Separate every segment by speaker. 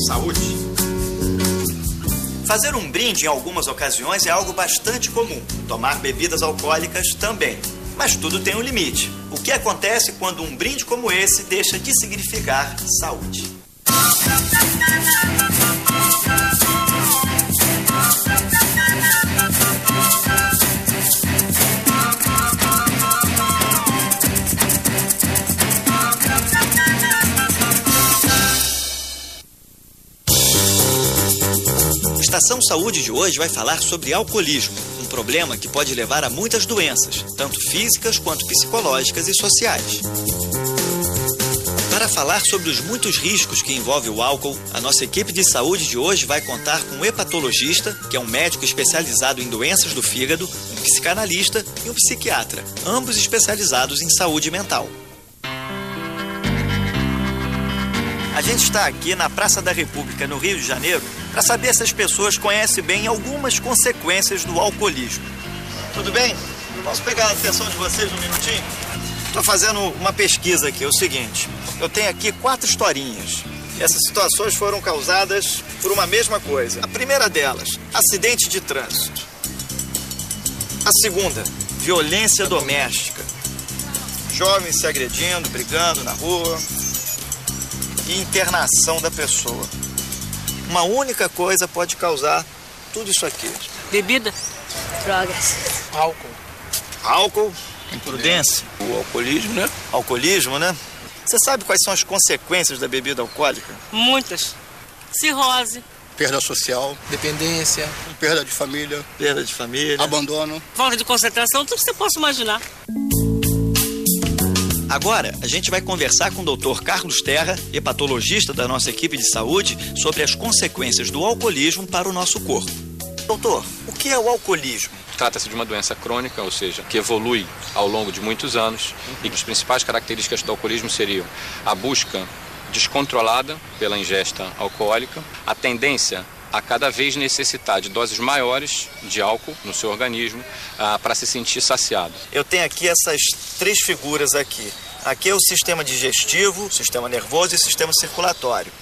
Speaker 1: Saúde. Fazer um brinde em algumas ocasiões é algo bastante comum. Tomar bebidas alcoólicas também. Mas tudo tem um limite. O que acontece quando um brinde como esse deixa de significar saúde? A Estação Saúde de hoje vai falar sobre alcoolismo, um problema que pode levar a muitas doenças, tanto físicas quanto psicológicas e sociais. Para falar sobre os muitos riscos que envolve o álcool, a nossa equipe de saúde de hoje vai contar com um hepatologista, que é um médico especializado em doenças do fígado, um psicanalista e um psiquiatra, ambos especializados em saúde mental. A gente está aqui na Praça da República, no Rio de Janeiro, para saber se as pessoas conhecem bem algumas consequências do alcoolismo. Tudo bem? Posso pegar a atenção de vocês um minutinho? Estou fazendo uma pesquisa aqui, é o seguinte. Eu tenho aqui 4 historinhas. Essas situações foram causadas por uma mesma coisa. A primeira delas, acidente de trânsito. A segunda, violência doméstica. Jovens se agredindo, brigando na rua. E internação da pessoa. Uma única coisa pode causar tudo isso aqui.
Speaker 2: Bebida.
Speaker 3: Drogas.
Speaker 4: Álcool.
Speaker 1: Álcool. Imprudência.
Speaker 4: O alcoolismo, né?
Speaker 1: Alcoolismo, né? Você sabe quais são as consequências da bebida alcoólica?
Speaker 2: Muitas. Cirrose.
Speaker 5: Perda social.
Speaker 4: Dependência.
Speaker 5: Perda de família.
Speaker 1: Perda de família.
Speaker 5: Abandono.
Speaker 2: Falta de concentração, tudo que você possa imaginar.
Speaker 1: Agora, a gente vai conversar com o Dr. Carlos Terra, hepatologista da nossa equipe de saúde, sobre as consequências do alcoolismo para o nosso corpo. Doutor, o que é o alcoolismo?
Speaker 6: Trata-se de uma doença crônica, ou seja, que evolui ao longo de muitos anos e que as principais características do alcoolismo seriam a busca descontrolada pela ingesta alcoólica, a tendência a cada vez necessitar de doses maiores de álcool no seu organismo para se sentir saciado.
Speaker 1: Eu tenho aqui essas 3 figuras aqui. Aqui é o sistema digestivo, sistema nervoso e sistema circulatório.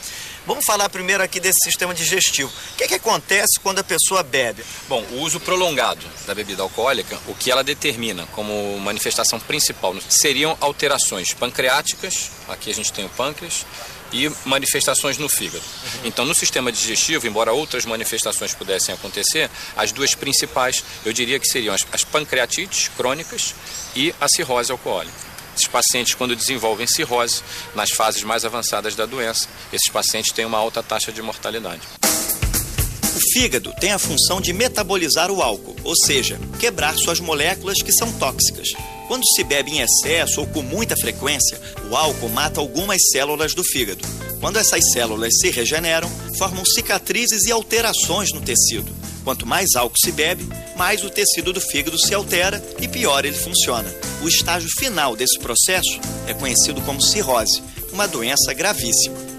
Speaker 1: Vamos falar primeiro aqui desse sistema digestivo. O que acontece quando a pessoa bebe?
Speaker 6: Bom, o uso prolongado da bebida alcoólica, o que ela determina como manifestação principal seriam alterações pancreáticas, aqui a gente tem o pâncreas, e manifestações no fígado. Então, no sistema digestivo, embora outras manifestações pudessem acontecer, as 2 principais, eu diria que seriam as pancreatites crônicas e a cirrose alcoólica. Esses pacientes, quando desenvolvem cirrose, nas fases mais avançadas da doença, esses pacientes têm uma alta taxa de mortalidade.
Speaker 1: O fígado tem a função de metabolizar o álcool, ou seja, quebrar suas moléculas que são tóxicas. Quando se bebe em excesso ou com muita frequência, o álcool mata algumas células do fígado. Quando essas células se regeneram, formam cicatrizes e alterações no tecido. Quanto mais álcool se bebe, mais o tecido do fígado se altera e pior ele funciona. O estágio final desse processo é conhecido como cirrose, uma doença gravíssima.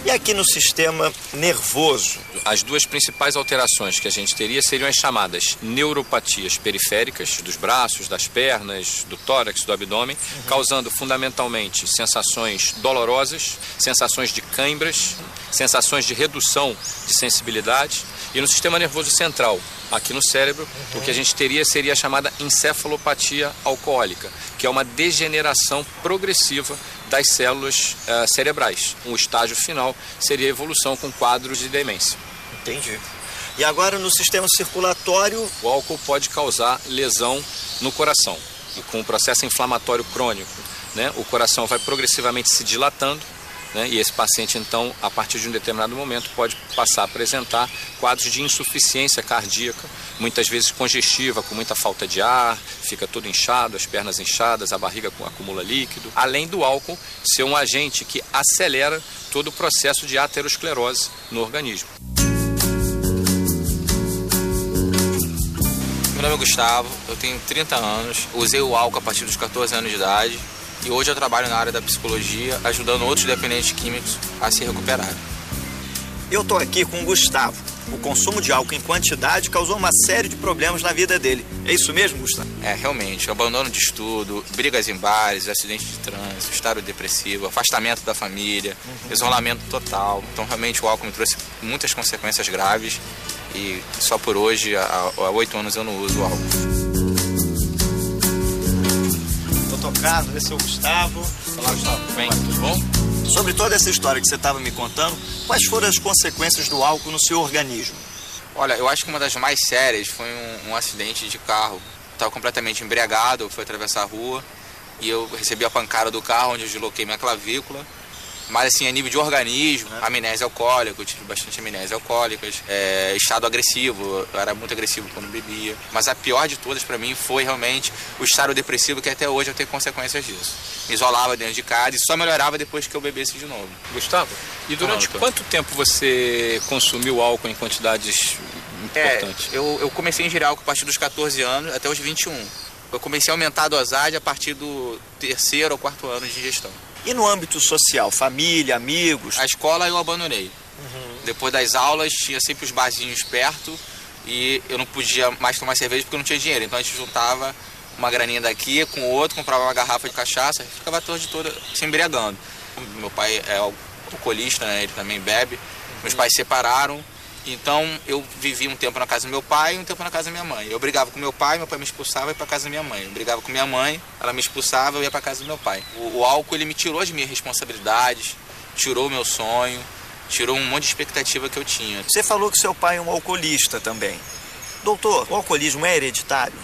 Speaker 1: E aqui no sistema nervoso?
Speaker 6: As 2 principais alterações que a gente teria seriam as chamadas neuropatias periféricas dos braços, das pernas, do tórax, do abdômen, causando fundamentalmente sensações dolorosas, sensações de cãibras, sensações de redução de sensibilidade. E no sistema nervoso central, aqui no cérebro, o que a gente teria seria a chamada encefalopatia alcoólica, que é uma degeneração progressiva das células cerebrais. Um estágio final seria a evolução com quadros de demência.
Speaker 1: Entendi. E agora no sistema circulatório?
Speaker 6: O álcool pode causar lesão no coração. E com o processo inflamatório crônico, né, o coração vai progressivamente se dilatando, né, e esse paciente, então, a partir de um determinado momento, pode passar a apresentar quadros de insuficiência cardíaca, muitas vezes congestiva, com muita falta de ar, fica todo inchado, as pernas inchadas, a barriga acumula líquido. Além do álcool ser um agente que acelera todo o processo de aterosclerose no organismo.
Speaker 7: Meu nome é Gustavo, eu tenho 30 anos, usei o álcool a partir dos 14 anos de idade e hoje eu trabalho na área da psicologia, ajudando outros dependentes químicos a se recuperarem.
Speaker 1: Eu estou aqui com o Gustavo. O consumo de álcool em quantidade causou uma série de problemas na vida dele. É isso mesmo, Gustavo?
Speaker 7: Realmente, abandono de estudo, brigas em bares, acidentes de trânsito, estado depressivo, afastamento da família, isolamento total. Então, realmente, o álcool me trouxe muitas consequências graves e só por hoje, há 8 anos, eu não uso álcool.
Speaker 1: Tô tocado, esse é o Gustavo.
Speaker 7: Olá, Gustavo. Bem, tudo bom?
Speaker 1: Sobre toda essa história que você estava me contando, quais foram as consequências do álcool no seu organismo?
Speaker 7: Olha, eu acho que uma das mais sérias foi um acidente de carro. Estava completamente embriagado, fui atravessar a rua e eu recebi a pancada do carro, onde eu desloquei minha clavícula. Mas assim, a nível de organismo, amnésia alcoólica, eu tive bastante amnésia alcoólicas, estado agressivo, eu era muito agressivo quando bebia. Mas a pior de todas para mim foi realmente o estado depressivo, que até hoje eu tenho consequências disso. Me isolava dentro de casa e só melhorava depois que eu bebesse de novo.
Speaker 6: Gustavo, e durante quanto tempo você consumiu álcool em quantidades importantes?
Speaker 7: Eu comecei a ingerir álcool a partir dos 14 anos até os 21. Eu comecei a aumentar a dosagem a partir do 3º ou 4º ano de ingestão.
Speaker 1: E no âmbito social, família, amigos?
Speaker 7: A escola eu abandonei. Depois das aulas tinha sempre os barzinhos perto e eu não podia mais tomar cerveja porque eu não tinha dinheiro. Então a gente juntava uma graninha daqui com o outro, comprava uma garrafa de cachaça e ficava a tarde toda se embriagando. Meu pai é alcoolista, né? Ele também bebe. Meus pais se separaram. Então eu vivi um tempo na casa do meu pai e um tempo na casa da minha mãe. Eu brigava com meu pai me expulsava e ia para casa da minha mãe. Eu brigava com minha mãe, ela me expulsava e eu ia para casa do meu pai. O álcool, ele me tirou as minhas responsabilidades, tirou o meu sonho, tirou um monte de expectativa que eu tinha.
Speaker 1: Você falou que seu pai é um alcoolista também. Doutor, o alcoolismo é hereditário?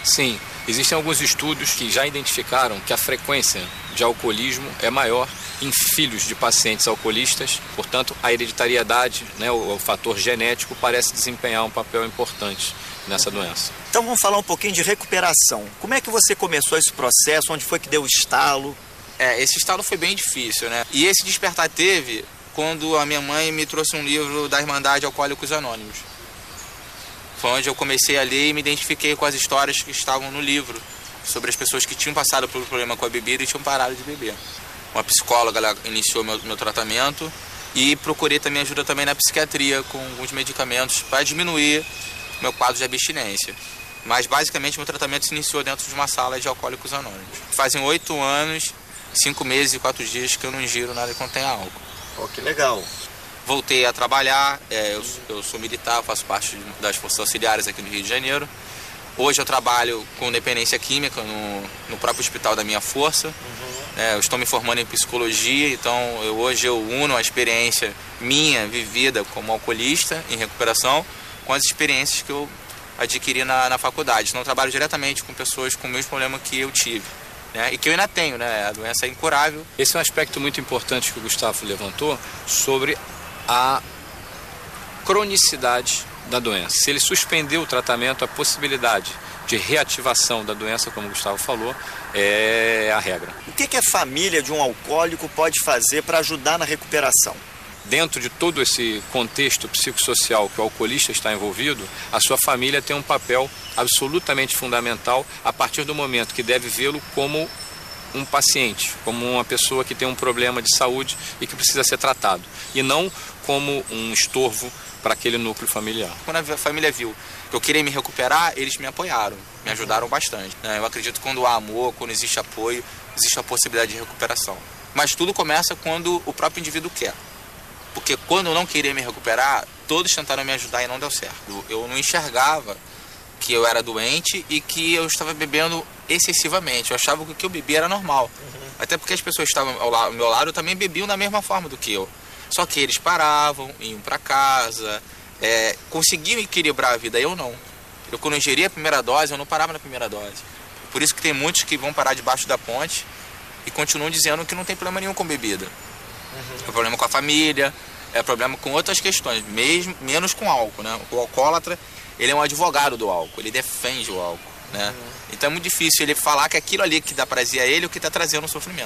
Speaker 6: Sim, existem alguns estudos que já identificaram que a frequência de alcoolismo é maior em filhos de pacientes alcoolistas, portanto, a hereditariedade, né, o fator genético, parece desempenhar um papel importante nessa doença.
Speaker 1: Então vamos falar um pouquinho de recuperação. Como é que você começou esse processo? Onde foi que deu o estalo?
Speaker 7: Esse estalo foi bem difícil, né? E esse despertar teve quando a minha mãe me trouxe um livro da Irmandade Alcoólicos Anônimos. Foi onde eu comecei a ler e me identifiquei com as histórias que estavam no livro, sobre as pessoas que tinham passado por um problema com a bebida e tinham parado de beber. Uma psicóloga, ela iniciou meu tratamento e procurei também ajuda também na psiquiatria com alguns medicamentos para diminuir meu quadro de abstinência. Mas basicamente meu tratamento se iniciou dentro de uma sala de Alcoólicos Anônimos. Fazem 8 anos, 5 meses e 4 dias que eu não ingiro nada que contém álcool.
Speaker 1: Oh, que legal.
Speaker 7: Voltei a trabalhar, eu sou militar, faço parte das forças auxiliares aqui no Rio de Janeiro. Hoje eu trabalho com dependência química no próprio hospital da minha força. Eu estou me formando em psicologia, então hoje eu uno a experiência minha vivida como alcoolista em recuperação com as experiências que eu adquiri na faculdade. Então eu trabalho diretamente com pessoas com o mesmo problema que eu tive, né? E que eu ainda tenho, né? A doença é incurável.
Speaker 6: Esse é um aspecto muito importante que o Gustavo levantou sobre a cronicidade da doença. Se ele suspender o tratamento, a possibilidade de reativação da doença, como o Gustavo falou, é a regra.
Speaker 1: O que a família de um alcoólico pode fazer para ajudar na recuperação?
Speaker 6: Dentro de todo esse contexto psicossocial que o alcoolista está envolvido, a sua família tem um papel absolutamente fundamental a partir do momento que deve vê-lo como um paciente, como uma pessoa que tem um problema de saúde e que precisa ser tratado, e não como um estorvo para aquele núcleo familiar.
Speaker 7: Quando a família viu que eu queria me recuperar, eles me apoiaram, me ajudaram bastante. Eu acredito que quando há amor, quando existe apoio, existe a possibilidade de recuperação. Mas tudo começa quando o próprio indivíduo quer. Porque quando eu não queria me recuperar, todos tentaram me ajudar e não deu certo. Eu não enxergava que eu era doente e que eu estava bebendo excessivamente. Eu achava que o que eu bebia era normal. Até porque as pessoas que estavam ao meu lado também bebiam da mesma forma do que eu. Só que eles paravam, iam para casa, conseguiam equilibrar a vida, eu não. Quando eu ingeria a primeira dose, eu não parava na primeira dose. Por isso que tem muitos que vão parar debaixo da ponte e continuam dizendo que não tem problema nenhum com bebida. É problema com a família, é problema com outras questões, menos com álcool, né? O alcoólatra, ele é um advogado do álcool, ele defende o álcool, né? Então é muito difícil ele falar que aquilo ali que dá prazer a ele é o que está trazendo o sofrimento.